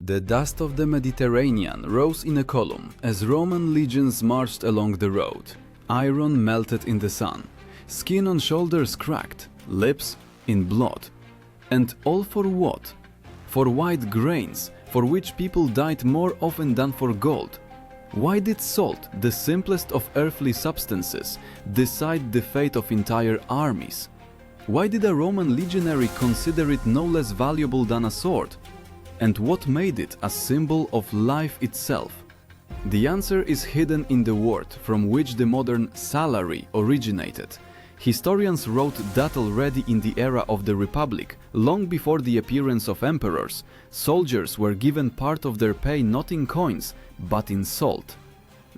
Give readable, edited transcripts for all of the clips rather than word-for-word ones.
The dust of the Mediterranean rose in a column as Roman legions marched along the road. Iron melted in the sun, skin on shoulders cracked, lips in blood. And all for what? For white grains, for which people died more often than for gold. Why did salt, the simplest of earthly substances, decide the fate of entire armies? Why did a Roman legionary consider it no less valuable than a sword? And what made it a symbol of life itself? The answer is hidden in the word from which the modern salary originated. Historians wrote that already in the era of the Republic, long before the appearance of emperors. Soldiers were given part of their pay not in coins, but in salt.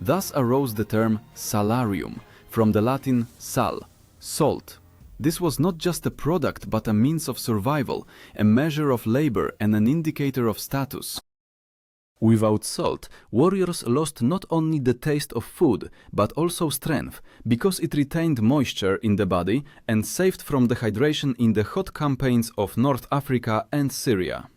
Thus arose the term salarium, from the Latin sal, salt. This was not just a product but a means of survival, a measure of labor and an indicator of status. Without salt, warriors lost not only the taste of food, but also strength, because it retained moisture in the body and saved from dehydration in the hot campaigns of North Africa and Syria.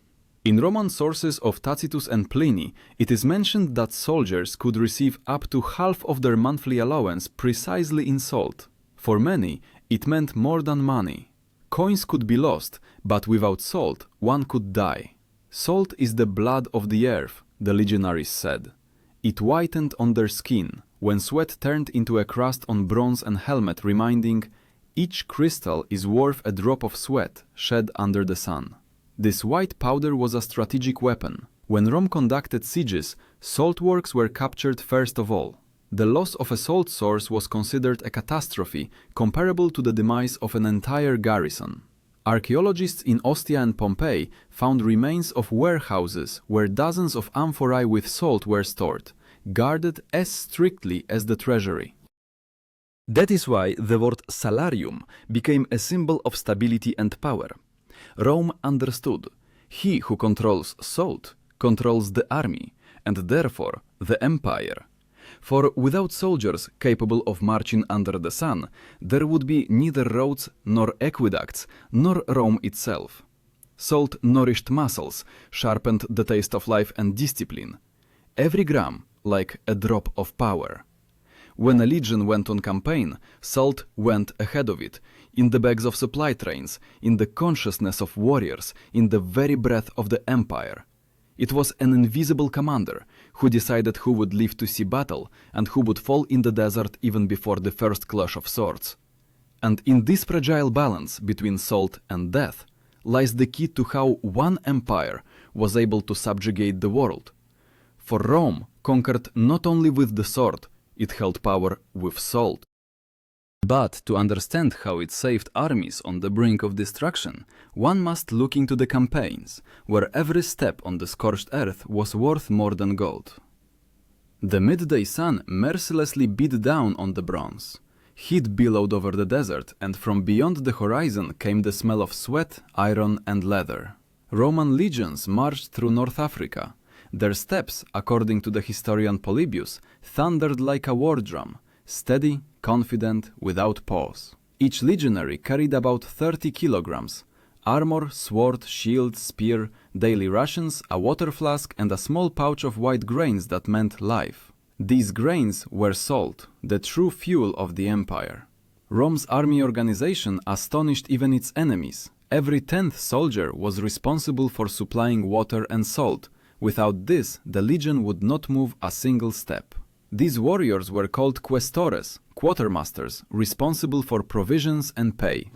In Roman sources of Tacitus and Pliny, it is mentioned that soldiers could receive up to half of their monthly allowance precisely in salt. For many, it meant more than money. Coins could be lost, but without salt, one could die. Salt is the blood of the earth, the legionaries said. It whitened on their skin, when sweat turned into a crust on bronze and helmet, reminding, each crystal is worth a drop of sweat shed under the sun. This white powder was a strategic weapon. When Rome conducted sieges, salt works were captured first of all. The loss of a salt source was considered a catastrophe comparable to the demise of an entire garrison. Archaeologists in Ostia and Pompeii found remains of warehouses where dozens of amphorae with salt were stored, guarded as strictly as the treasury. That is why the word salarium became a symbol of stability and power. Rome understood, he who controls salt controls the army, and therefore the empire. For without soldiers capable of marching under the sun, there would be neither roads nor aqueducts, nor Rome itself. Salt nourished muscles, sharpened the taste of life and discipline. Every gram like a drop of power. When a legion went on campaign, salt went ahead of it, in the bags of supply trains, in the consciousness of warriors, in the very breath of the empire. It was an invisible commander who decided who would live to see battle and who would fall in the desert even before the first clash of swords. And in this fragile balance between salt and death lies the key to how one empire was able to subjugate the world. For Rome conquered not only with the sword, it held power with salt. But to understand how it saved armies on the brink of destruction, one must look into the campaigns, where every step on the scorched earth was worth more than gold. The midday sun mercilessly beat down on the bronze. Heat billowed over the desert, and from beyond the horizon came the smell of sweat, iron and leather. Roman legions marched through North Africa. Their steps, according to the historian Polybius, thundered like a war drum, steady, confident, without pause. Each legionary carried about 30 kilograms, armor, sword, shield, spear, daily rations, a water flask and a small pouch of white grains that meant life. These grains were salt, the true fuel of the empire. Rome's army organization astonished even its enemies. Every 10th soldier was responsible for supplying water and salt. Without this, the legion would not move a single step. These warriors were called quaestores, quartermasters, responsible for provisions and pay.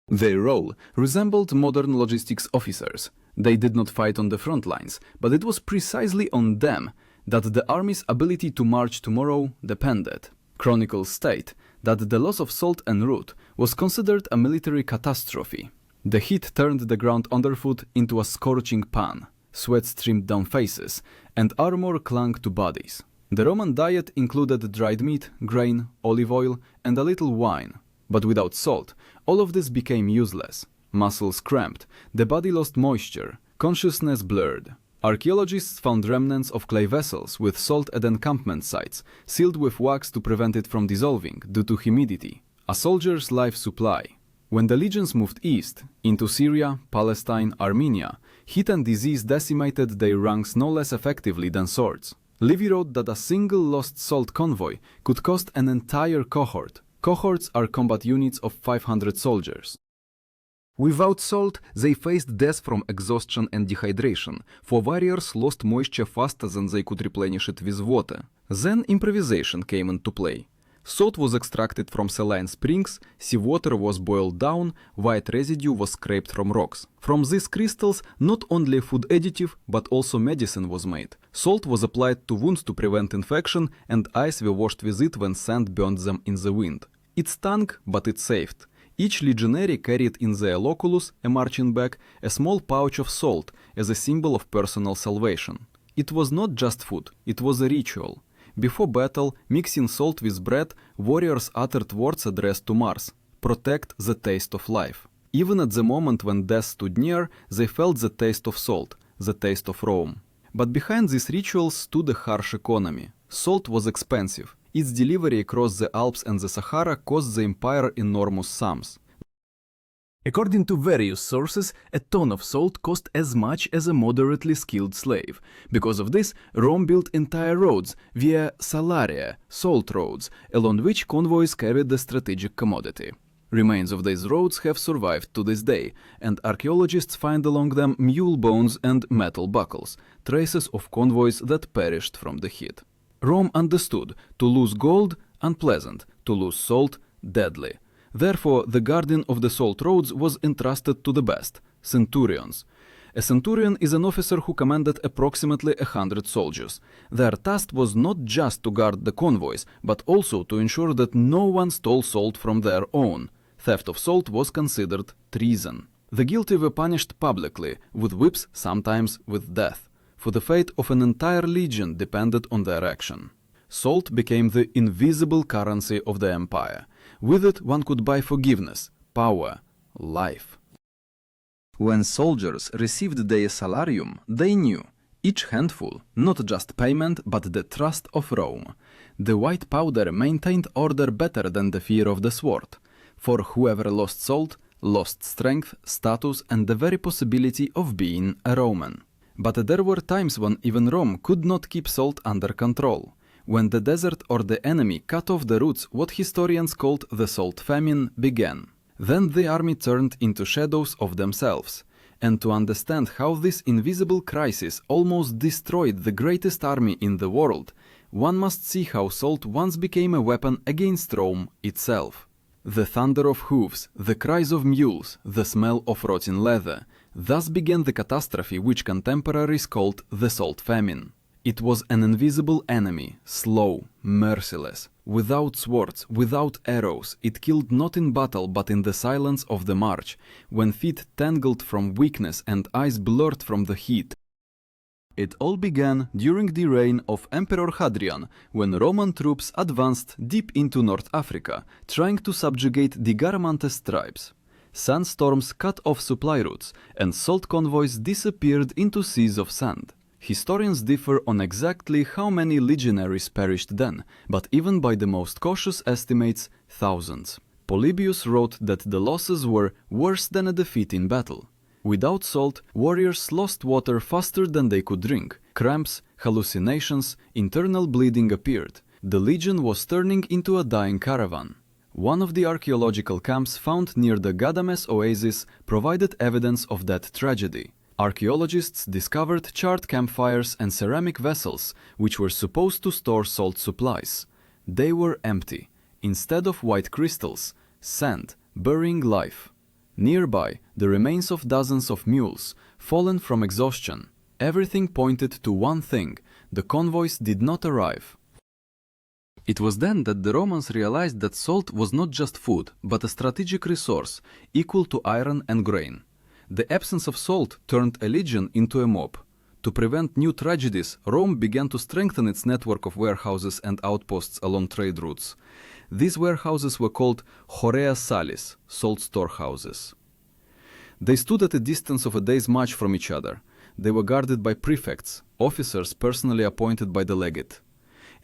Their role resembled modern logistics officers. They did not fight on the front lines, but it was precisely on them that the army's ability to march tomorrow depended. Chronicles state that the loss of salt en route was considered a military catastrophe. The heat turned the ground underfoot into a scorching pan. Sweat streamed down faces, and armor clung to bodies. The Roman diet included dried meat, grain, olive oil, and a little wine. But without salt, all of this became useless. Muscles cramped, the body lost moisture, consciousness blurred. Archaeologists found remnants of clay vessels with salt at encampment sites, sealed with wax to prevent it from dissolving due to humidity. A soldier's life supply. When the legions moved east, into Syria, Palestine, Armenia, Heat and disease decimated their ranks no less effectively than swords. Livy wrote that a single lost salt convoy could cost an entire cohort. Cohorts are combat units of 500 soldiers. Without salt, they faced death from exhaustion and dehydration, for warriors lost moisture faster than they could replenish it with water. Then improvisation came into play. Salt was extracted from saline springs, seawater was boiled down, white residue was scraped from rocks. From these crystals, not only a food additive, but also medicine was made. Salt was applied to wounds to prevent infection, and eyes were washed with it when sand burned them in the wind. It stung, but it saved. Each legionary carried in their loculus, a marching bag, a small pouch of salt as a symbol of personal salvation. It was not just food, it was a ritual. Before battle, mixing salt with bread, warriors uttered words addressed to Mars: "Protect the taste of life." Even at the moment when death stood near, they felt the taste of salt, the taste of Rome. But behind these rituals stood a harsh economy. Salt was expensive. Its delivery across the Alps and the Sahara cost the empire enormous sums. According to various sources, a ton of salt cost as much as a moderately skilled slave. Because of this, Rome built entire roads, via salaria, salt roads, along which convoys carried the strategic commodity. Remains of these roads have survived to this day, and archaeologists find along them mule bones and metal buckles, traces of convoys that perished from the heat. Rome understood: to lose gold, unpleasant; to lose salt, deadly. Therefore, the guardian of the salt roads was entrusted to the best, centurions. A centurion is an officer who commanded approximately 100 soldiers. Their task was not just to guard the convoys, but also to ensure that no one stole salt from their own. Theft of salt was considered treason. The guilty were punished publicly, with whips, sometimes with death. For the fate of an entire legion depended on their action. Salt became the invisible currency of the empire. With it, one could buy forgiveness, power, life. When soldiers received their salarium, they knew each handful, not just payment, but the trust of Rome. The white powder maintained order better than the fear of the sword, for whoever lost salt lost strength, status, and the very possibility of being a Roman. But there were times when even Rome could not keep salt under control. When the desert or the enemy cut off the roots, what historians called the salt famine began. Then the army turned into shadows of themselves. And to understand how this invisible crisis almost destroyed the greatest army in the world, one must see how salt once became a weapon against Rome itself. The thunder of hooves, the cries of mules, the smell of rotten leather, thus began the catastrophe which contemporaries called the salt famine. It was an invisible enemy, slow, merciless. Without swords, without arrows, it killed not in battle but in the silence of the march, when feet tangled from weakness and eyes blurred from the heat. It all began during the reign of Emperor Hadrian, when Roman troops advanced deep into North Africa, trying to subjugate the Garamantes tribes. Sandstorms cut off supply routes, and salt convoys disappeared into seas of sand. Historians differ on exactly how many legionaries perished then, but even by the most cautious estimates, thousands. Polybius wrote that the losses were worse than a defeat in battle. Without salt, warriors lost water faster than they could drink. Cramps, hallucinations, internal bleeding appeared. The legion was turning into a dying caravan. One of the archaeological camps found near the Gadames oasis provided evidence of that tragedy. Archaeologists discovered charred campfires and ceramic vessels, which were supposed to store salt supplies. They were empty. Instead of white crystals, sand, burying life. Nearby, the remains of dozens of mules, fallen from exhaustion. Everything pointed to one thing: the convoys did not arrive. It was then that the Romans realized that salt was not just food, but a strategic resource, equal to iron and grain. The absence of salt turned a legion into a mob. To prevent new tragedies, Rome began to strengthen its network of warehouses and outposts along trade routes. These warehouses were called Horea Salis, salt storehouses. They stood at a distance of a day's march from each other. They were guarded by prefects, officers personally appointed by the legate.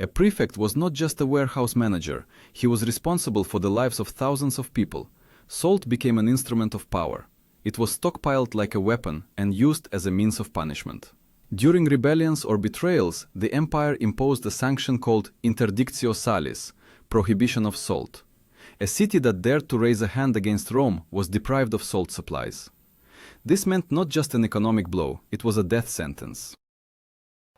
A prefect was not just a warehouse manager, he was responsible for the lives of thousands of people. Salt became an instrument of power. it was stockpiled like a weapon and used as a means of punishment. During rebellions or betrayals, the empire imposed a sanction called interdictio salis, prohibition of salt. A city that dared to raise a hand against Rome was deprived of salt supplies. This meant not just an economic blow, it was a death sentence.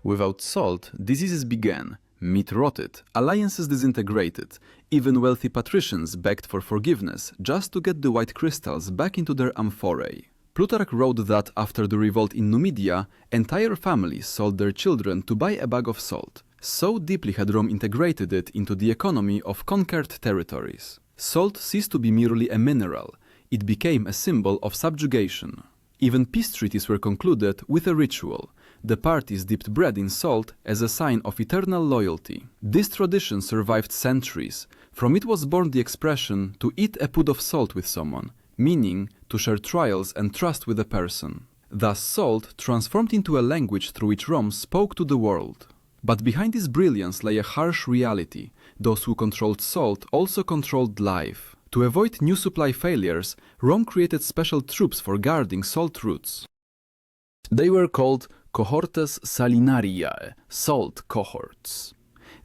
Without salt, diseases began, meat rotted, alliances disintegrated, even wealthy patricians begged for forgiveness just to get the white crystals back into their amphorae. Plutarch wrote that after the revolt in Numidia, entire families sold their children to buy a bag of salt. So deeply had Rome integrated it into the economy of conquered territories. Salt ceased to be merely a mineral, it became a symbol of subjugation. Even peace treaties were concluded with a ritual. The parties dipped bread in salt as a sign of eternal loyalty. This tradition survived centuries. From it was born the expression to eat a pud of salt with someone, meaning to share trials and trust with a person. Thus salt transformed into a language through which Rome spoke to the world. But behind this brilliance lay a harsh reality. Those who controlled salt also controlled life. To avoid new supply failures, Rome created special troops for guarding salt routes. They were called cohortes salinariae, salt cohorts.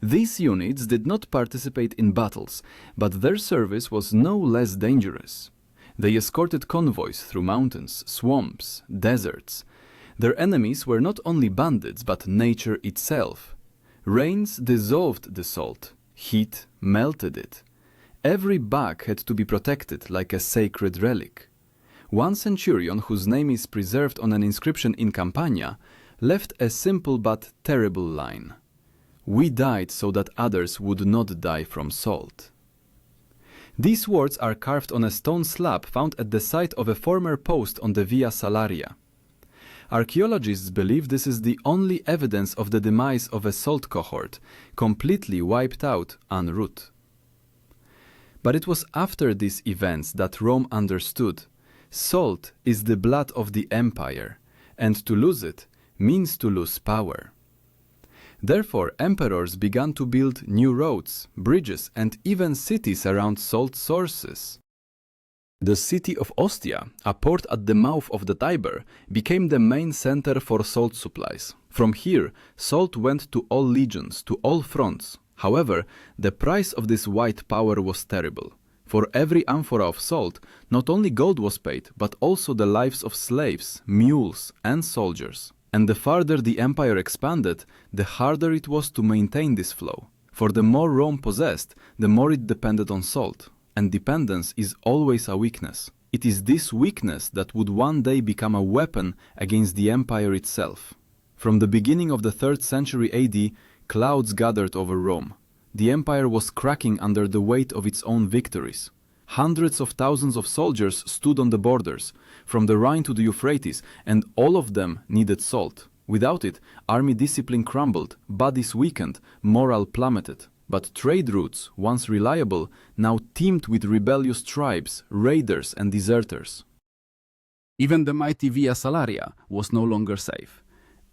These units did not participate in battles, but their service was no less dangerous. They escorted convoys through mountains, swamps, deserts. Their enemies were not only bandits, but nature itself. Rains dissolved the salt, heat melted it. Every bag had to be protected like a sacred relic. One centurion, whose name is preserved on an inscription in Campania, left a simple but terrible line. "We died so that others would not die from salt." These words are carved on a stone slab found at the site of a former post on the Via Salaria. Archaeologists believe this is the only evidence of the demise of a salt cohort, completely wiped out en route. But it was after these events that Rome understood salt is the blood of the empire, and to lose it means to lose power. Therefore, emperors began to build new roads, bridges, and even cities around salt sources. The city of Ostia, a port at the mouth of the Tiber, became the main center for salt supplies. From here, salt went to all legions, to all fronts. However, the price of this white power was terrible. For every amphora of salt, not only gold was paid, but also the lives of slaves, mules, and soldiers. And the farther the empire expanded, the harder it was to maintain this flow. For the more Rome possessed, the more it depended on salt. And dependence is always a weakness. It is this weakness that would one day become a weapon against the empire itself. From the beginning of the 3rd century AD, clouds gathered over Rome. The empire was cracking under the weight of its own victories. Hundreds of thousands of soldiers stood on the borders, from the Rhine to the Euphrates, and all of them needed salt. Without it, army discipline crumbled, bodies weakened, morale plummeted. But trade routes, once reliable, now teemed with rebellious tribes, raiders, and deserters. Even the mighty Via Salaria was no longer safe.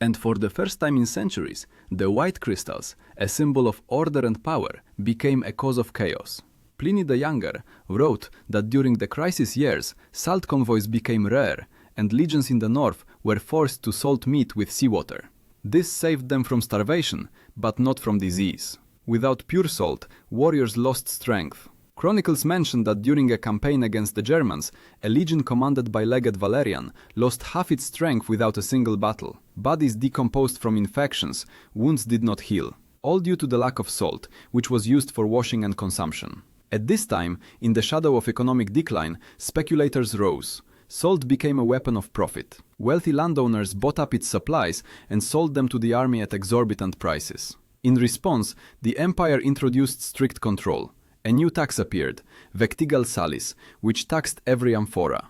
And for the first time in centuries, the white crystals, a symbol of order and power, became a cause of chaos. Pliny the Younger wrote that during the crisis years, salt convoys became rare, and legions in the north were forced to salt meat with seawater. This saved them from starvation, but not from disease. Without pure salt, warriors lost strength. Chronicles mention that during a campaign against the Germans, a legion commanded by legate Valerian lost half its strength without a single battle. Bodies decomposed from infections, wounds did not heal, all due to the lack of salt, which was used for washing and consumption. At this time, in the shadow of economic decline, speculators rose. Salt became a weapon of profit. Wealthy landowners bought up its supplies and sold them to the army at exorbitant prices. In response, the empire introduced strict control. A new tax appeared, vectigal salis, which taxed every amphora.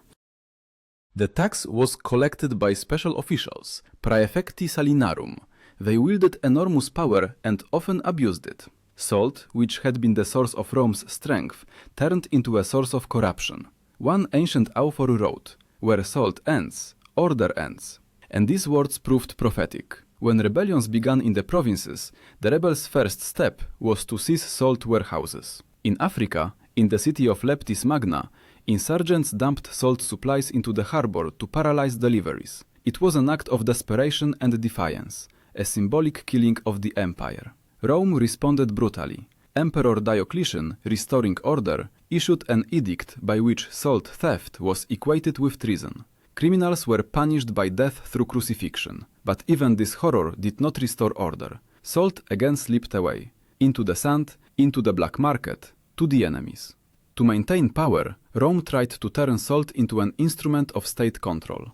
The tax was collected by special officials, praefecti salinarum. They wielded enormous power and often abused it. Salt, which had been the source of Rome's strength, turned into a source of corruption. One ancient author wrote, "Where salt ends, order ends." And these words proved prophetic. When rebellions began in the provinces, the rebels' first step was to seize salt warehouses. In Africa, in the city of Leptis Magna, Insurgents dumped salt supplies into the harbor to paralyze deliveries. It was an act of desperation and defiance, a symbolic killing of the empire. Rome responded brutally. Emperor Diocletian, restoring order, issued an edict by which salt theft was equated with treason. Criminals were punished by death through crucifixion, but even this horror did not restore order. Salt again slipped away, into the sand, into the black market, to the enemies. To maintain power, Rome tried to turn salt into an instrument of state control.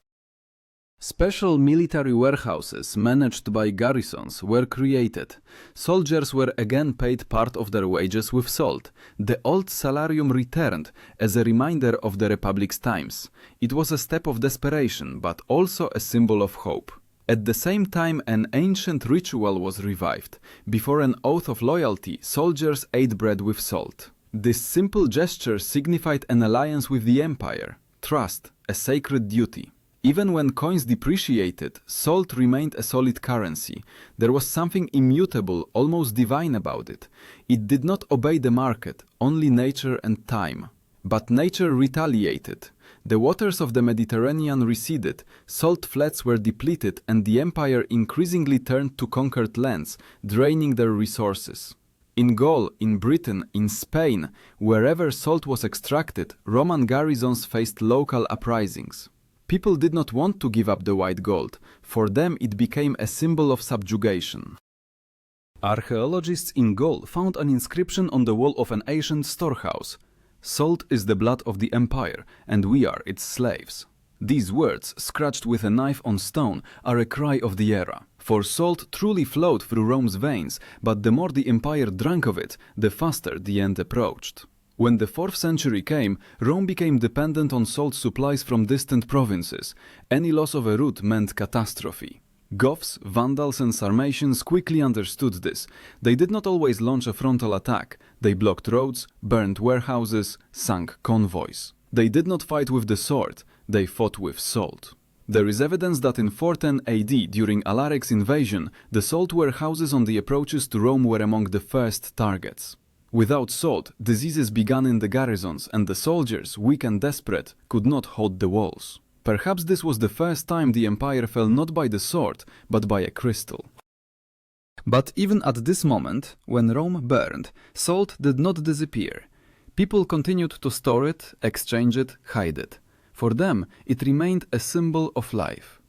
Special military warehouses managed by garrisons were created. Soldiers were again paid part of their wages with salt. The old salarium returned as a reminder of the Republic's times. It was a step of desperation, but also a symbol of hope. At the same time, an ancient ritual was revived. Before an oath of loyalty, soldiers ate bread with salt. This simple gesture signified an alliance with the empire, trust, a sacred duty. Even when coins depreciated, salt remained a solid currency. There was something immutable, almost divine about it. It did not obey the market, only nature and time. But nature retaliated. The waters of the Mediterranean receded, salt flats were depleted, and the empire increasingly turned to conquered lands, draining their resources. In Gaul, in Britain, in Spain, wherever salt was extracted, Roman garrisons faced local uprisings. People did not want to give up the white gold. For them it became a symbol of subjugation. Archaeologists in Gaul found an inscription on the wall of an ancient storehouse. "Salt is the blood of the empire, and we are its slaves." These words, scratched with a knife on stone, are a cry of the era. For salt truly flowed through Rome's veins, but the more the empire drank of it, the faster the end approached. When the 4th century came, Rome became dependent on salt supplies from distant provinces. Any loss of a route meant catastrophe. Goths, Vandals and Sarmatians quickly understood this. They did not always launch a frontal attack. They blocked roads, burned warehouses, sank convoys. They did not fight with the sword. They fought with salt. There is evidence that in 410 AD, during Alaric's invasion, the salt warehouses on the approaches to Rome were among the first targets. Without salt, diseases began in the garrisons, and the soldiers, weak and desperate, could not hold the walls. Perhaps this was the first time the empire fell not by the sword, but by a crystal. But even at this moment, when Rome burned, salt did not disappear. People continued to store it, exchange it, hide it. For them, it remained a symbol of life.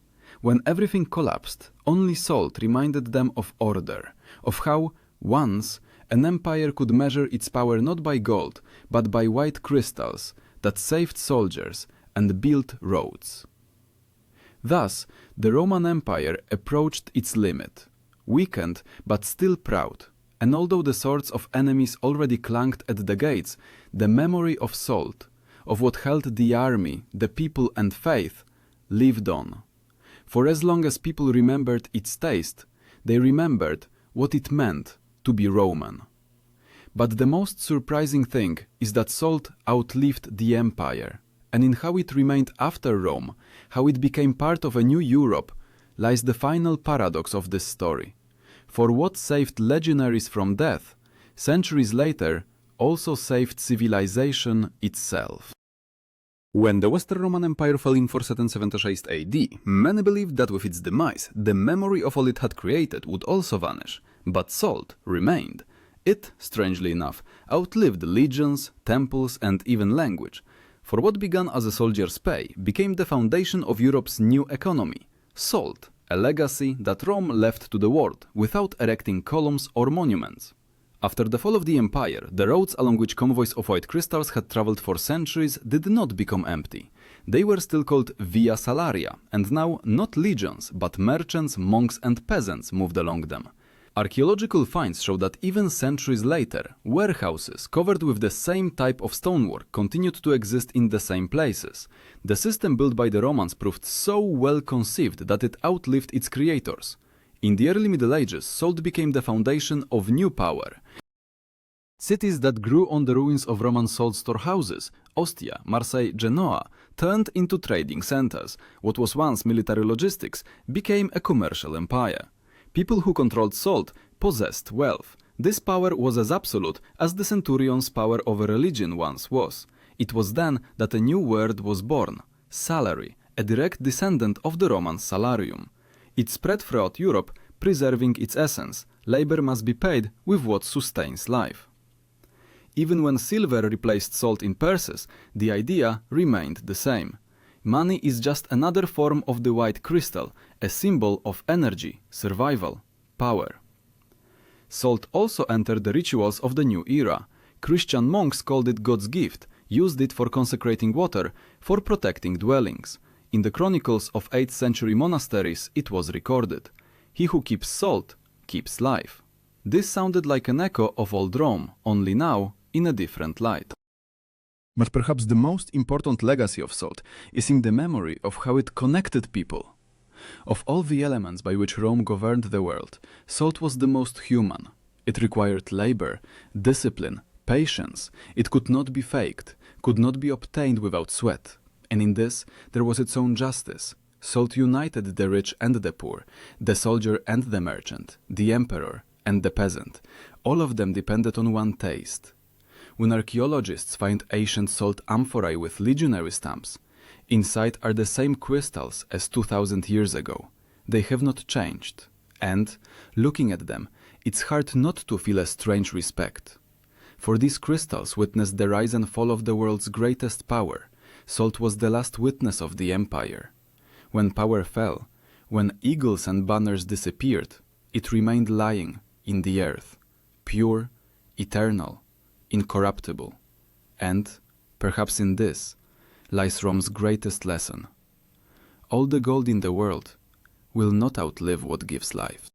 When everything collapsed, only salt reminded them of order, of how, once, an empire could measure its power not by gold, but by white crystals that saved soldiers and built roads. Thus, the Roman Empire approached its limit, weakened but still proud, and although the swords of enemies already clanked at the gates, the memory of salt, of what held the army, the people and faith, lived on. For as long as people remembered its taste, they remembered what it meant to be Roman. But the most surprising thing is that salt outlived the empire, and in how it remained after Rome, how it became part of a new Europe, lies the final paradox of this story. For what saved legionaries from death, centuries later, also saved civilization itself. When the Western Roman Empire fell in 476 AD, many believed that with its demise, the memory of all it had created would also vanish. But salt remained. It, strangely enough, outlived legions, temples, and even language. For what began as a soldier's pay became the foundation of Europe's new economy. Salt, a legacy that Rome left to the world without erecting columns or monuments. After the fall of the empire, the roads along which convoys of white crystals had traveled for centuries did not become empty. They were still called Via Salaria, and now not legions, but merchants, monks and peasants moved along them. Archaeological finds show that even centuries later, warehouses covered with the same type of stonework continued to exist in the same places. The system built by the Romans proved so well conceived that it outlived its creators. In the early Middle Ages, salt became the foundation of new power. Cities that grew on the ruins of Roman salt storehouses, Ostia, Marseille, Genoa, turned into trading centers. What was once military logistics became a commercial empire. People who controlled salt possessed wealth. This power was as absolute as the centurion's power over religion once was. It was then that a new word was born, salary, a direct descendant of the Roman salarium. It spread throughout Europe, preserving its essence. Labor must be paid with what sustains life. Even when silver replaced salt in purses, the idea remained the same. Money is just another form of the white crystal, a symbol of energy, survival, power. Salt also entered the rituals of the new era. Christian monks called it God's gift, used it for consecrating water, for protecting dwellings. In the chronicles of 8th century monasteries it was recorded. He who keeps salt, keeps life. This sounded like an echo of old Rome, only now in a different light. But perhaps the most important legacy of salt is in the memory of how it connected people. Of all the elements by which Rome governed the world, salt was the most human. It required labor, discipline, patience. It could not be faked, could not be obtained without sweat. And in this, there was its own justice. Salt united the rich and the poor, the soldier and the merchant, the emperor and the peasant. All of them depended on one taste. When archaeologists find ancient salt amphorae with legionary stamps, inside are the same crystals as 2000 years ago. They have not changed. And, looking at them, it's hard not to feel a strange respect. For these crystals witnessed the rise and fall of the world's greatest power. Salt was the last witness of the empire. When power fell, when eagles and banners disappeared, it remained lying in the earth, pure, eternal, incorruptible. And, perhaps in this, lies Rome's greatest lesson. All the gold in the world will not outlive what gives life.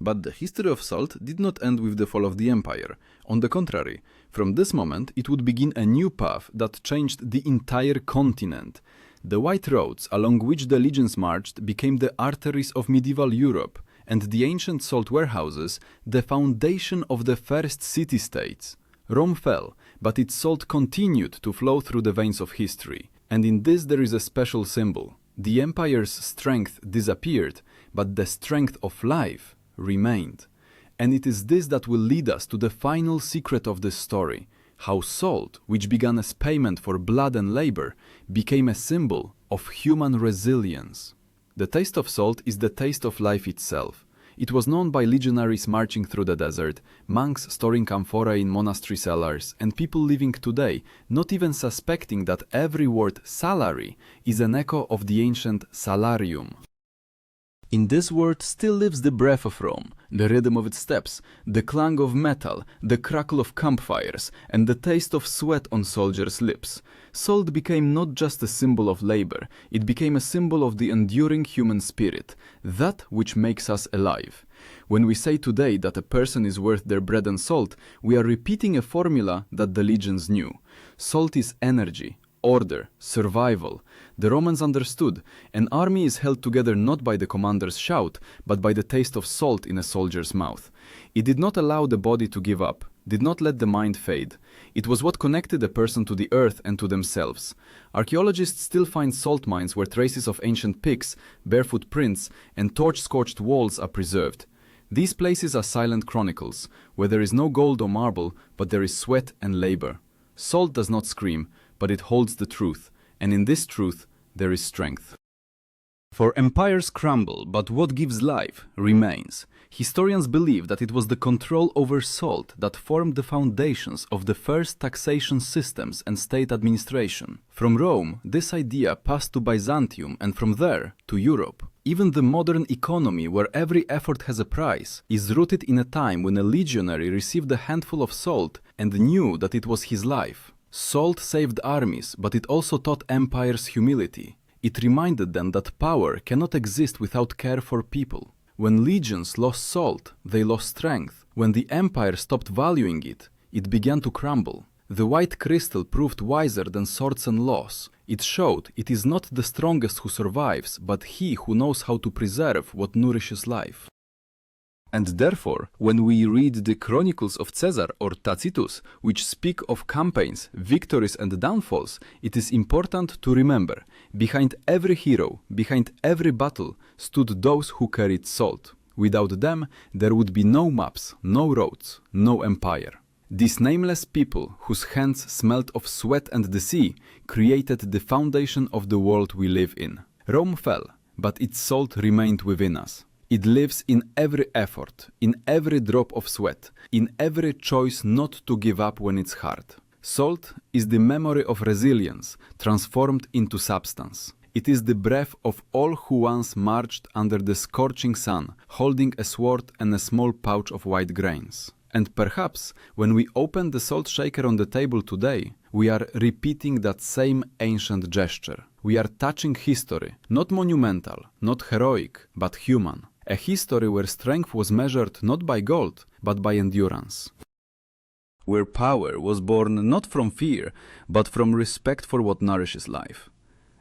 But the history of salt did not end with the fall of the empire. On the contrary, from this moment it would begin a new path that changed the entire continent. The white roads along which the legions marched became the arteries of medieval Europe, and the ancient salt warehouses the foundation of the first city-states. Rome fell, but its salt continued to flow through the veins of history, and in this there is a special symbol. The empire's strength disappeared, but the strength of life remained. And it is this that will lead us to the final secret of this story, how salt, which began as payment for blood and labor, became a symbol of human resilience. The taste of salt is the taste of life itself. It was known by legionaries marching through the desert, monks storing amphorae in monastery cellars, and people living today, not even suspecting that every word salary is an echo of the ancient salarium. In this word still lives the breath of Rome, the rhythm of its steps, the clang of metal, the crackle of campfires, and the taste of sweat on soldiers' lips. Salt became not just a symbol of labor, it became a symbol of the enduring human spirit, that which makes us alive. When we say today that a person is worth their bread and salt, we are repeating a formula that the legions knew. Salt is energy, order, survival. The Romans understood, an army is held together not by the commander's shout, but by the taste of salt in a soldier's mouth. It did not allow the body to give up, did not let the mind fade. It was what connected a person to the earth and to themselves. Archaeologists still find salt mines where traces of ancient picks, barefoot prints, and torch-scorched walls are preserved. These places are silent chronicles, where there is no gold or marble, but there is sweat and labor. Salt does not scream, but it holds the truth, and in this truth there is strength. For empires crumble, but what gives life remains. Historians believe that it was the control over salt that formed the foundations of the first taxation systems and state administration. From Rome, this idea passed to Byzantium, and from there to Europe. Even the modern economy, where every effort has a price, is rooted in a time when a legionary received a handful of salt and knew that it was his life. Salt saved armies, but it also taught empires humility. It reminded them that power cannot exist without care for people. When legions lost salt, they lost strength. When the empire stopped valuing it, it began to crumble. The white crystal proved wiser than swords and laws. It showed it is not the strongest who survives, but he who knows how to preserve what nourishes life. And therefore, when we read the chronicles of Caesar or Tacitus, which speak of campaigns, victories and downfalls, it is important to remember, behind every hero, behind every battle, stood those who carried salt. Without them, there would be no maps, no roads, no empire. These nameless people, whose hands smelt of sweat and the sea, created the foundation of the world we live in. Rome fell, but its salt remained within us. It lives in every effort, in every drop of sweat, in every choice not to give up when it's hard. Salt is the memory of resilience, transformed into substance. It is the breath of all who once marched under the scorching sun, holding a sword and a small pouch of white grains. And perhaps, when we open the salt shaker on the table today, we are repeating that same ancient gesture. We are touching history, not monumental, not heroic, but human. A history where strength was measured not by gold, but by endurance. Where power was born not from fear, but from respect for what nourishes life.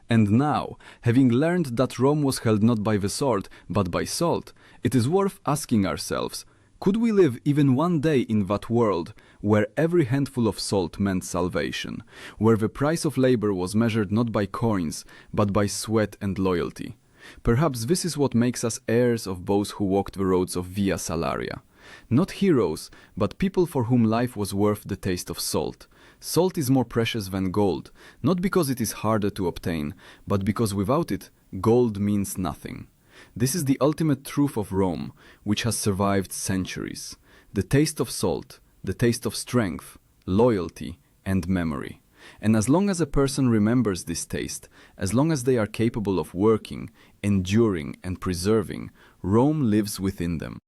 And now, having learned that Rome was held not by the sword, but by salt, it is worth asking ourselves, could we live even one day in that world where every handful of salt meant salvation, where the price of labor was measured not by coins, but by sweat and loyalty? Perhaps this is what makes us heirs of those who walked the roads of Via Salaria. Not heroes, but people for whom life was worth the taste of salt. Salt is more precious than gold, not because it is harder to obtain, but because without it, gold means nothing. This is the ultimate truth of Rome, which has survived centuries. The taste of salt, the taste of strength, loyalty, and memory. And as long as a person remembers this taste, as long as they are capable of working, enduring, and preserving, Rome lives within them.